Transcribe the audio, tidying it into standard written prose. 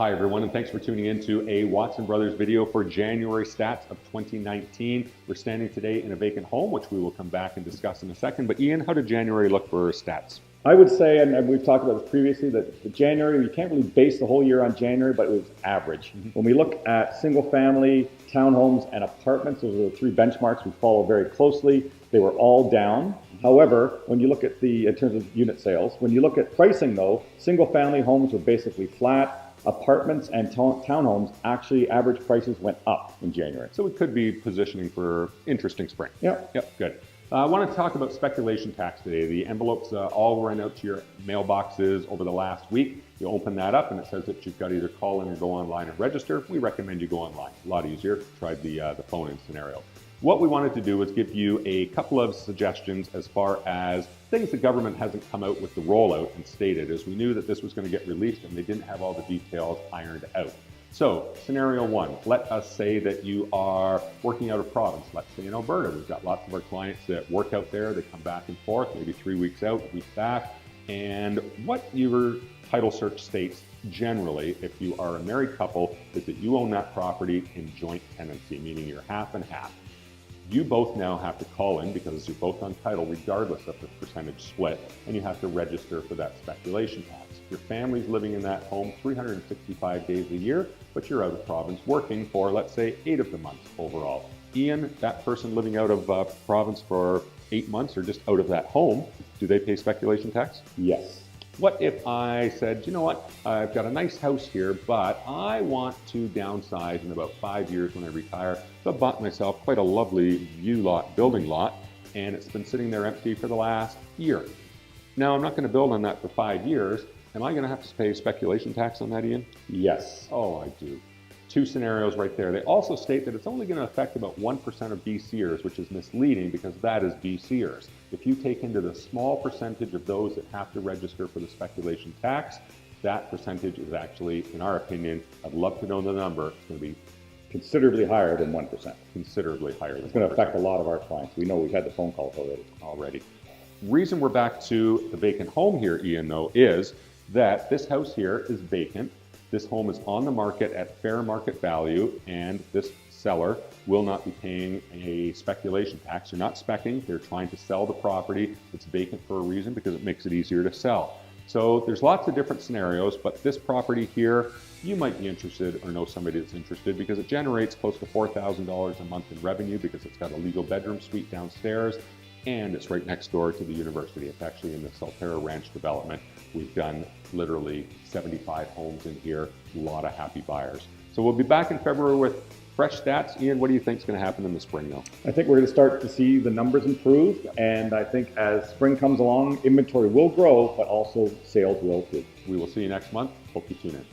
Hi everyone, and thanks for tuning in to a Watson Brothers video for January stats of 2019. We're standing today in a vacant home, which we will come back and discuss in a second. But Ian, how did January look for stats? I would say, and we've talked about this previously, that the January, you can't really base the whole year on January, but it was average. When we look at single family, townhomes, and apartments, those are the three benchmarks we follow very closely. They were all down. However, when you look at in terms of unit sales, when you look at pricing though, single family homes were basically flat. Apartments and townhomes, actually average prices went up in January. So we could be positioning for interesting spring. Yep, good. I want to talk about speculation tax today. The envelopes all ran out to your mailboxes over the last week. You open that up and it says that you've got to either call in or go online and register. We recommend you go online. A lot easier. Tried the phone-in scenario. What we wanted to do was give you a couple of suggestions as far as things the government hasn't come out with the rollout and stated, as we knew that this was going to get released and they didn't have all the details ironed out. So scenario one, let us say that you are working out of province. Let's say in Alberta. We've got lots of our clients that work out there. They come back and forth, maybe 3 weeks out, a week back. And what your title search states generally, if you are a married couple, is that you own that property in joint tenancy, meaning you're half and half. You both now have to call in because you're both on title regardless of the percentage split, and you have to register for that speculation tax. Your family's living in that home 365 days a year, but you're out of province working for, let's say, 8 of the months overall. Ian, that person living out of province for 8 months or just out of that home, do they pay speculation tax? Yes. What if I said, you know what, I've got a nice house here, but I want to downsize in about 5 years when I retire. So I bought myself quite a lovely building lot, and it's been sitting there empty for the last year. Now I'm not going to build on that for 5 years. Am I going to have to pay speculation tax on that, Ian? Yes. Oh, I do. 2 scenarios right there. They also state that it's only going to affect about 1% of BCers, which is misleading because that is BCers. If you take into the small percentage of those that have to register for the speculation tax, that percentage is actually, in our opinion, I'd love to know the number, it's going to be considerably higher than 1%. Considerably higher. It's going to affect a lot of our clients. We know we've had the phone calls already. Reason we're back to the vacant home here, Ian, though, is that this house here is vacant. This home is on the market at fair market value, and this seller will not be paying a speculation tax. They're not speccing, they're trying to sell the property. It's vacant for a reason because it makes it easier to sell. So there's lots of different scenarios, but this property here, you might be interested or know somebody that's interested because it generates close to $4,000 a month in revenue because it's got a legal bedroom suite downstairs, and it's right next door to the university. It's actually in the Solterra Ranch development. We've done literally 75 homes in here, a lot of happy buyers. So we'll be back in February with fresh stats. Ian, what do you think is going to happen in the spring though? I think we're going to start to see the numbers improve, and I think as spring comes along, inventory will grow, but also sales will too. We will see you next month. Hope you tune in.